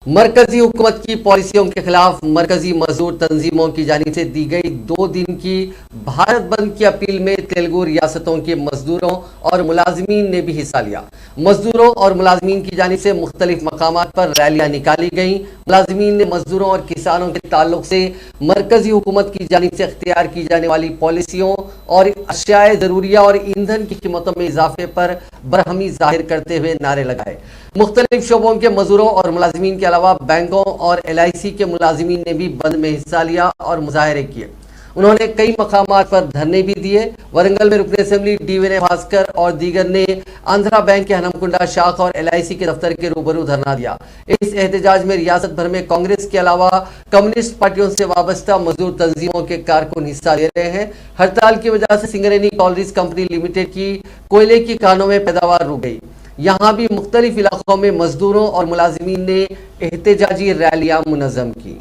मरकजी हुकूमत की पॉलिसियों के खिलाफ मरकजी मजदूर तंजीमों की जानिब से दी गई 2 दिन की भारत बंद की अपील में तेलुगु रियासतों के मजदूरों और मुलाजमीन ने भी हिस्सा लिया। मजदूरों और मुलाजमीन की जानिब से मुख्तलिफ मकामात पर रैलियां निकाली गईं। मुलाजमीन ने मजदूरों और किसानों के ताल्लुक से मरकजी हुकूमत की जानिब से इख्तियार की जाने वाली पॉलिसियों और अशियाए ज़रूरिया और ईंधन की कीमतों में इजाफे पर बरहमी जाहिर करते हुए नारे लगाए। मुख्तलिफ शोबों के मजदूरों और मुलाजमीन के अलावा बैंकों और LIC के मुलाजमीन ने भी बंद में हिस्सा लिया और मुजाहरे किए। उन्होंने कई मकामात पर धरने भी दिए। वरंगल में रुकन असेंबली DVN भास्कर और दीगर ने आंध्रा बैंक के हनमकुंडा शाख और LIC के दफ्तर के रूबरू धरना दिया। इस एहतजाज में रियासत भर में कांग्रेस के अलावा कम्युनिस्ट पार्टियों से वाबस्ता मजदूर तंजीमों के कारकुन हिस्सा ले रहे हैं। हड़ताल की वजह से सिंगरेनी कॉलरीज कंपनी लिमिटेड की कोयले की खानों में पैदावार रुक गई। यहाँ भी मुख्तलिफ इलाकों में मजदूरों और मुलाजिमीन ने एहतजाजी रैलियां मुनज़्ज़म की।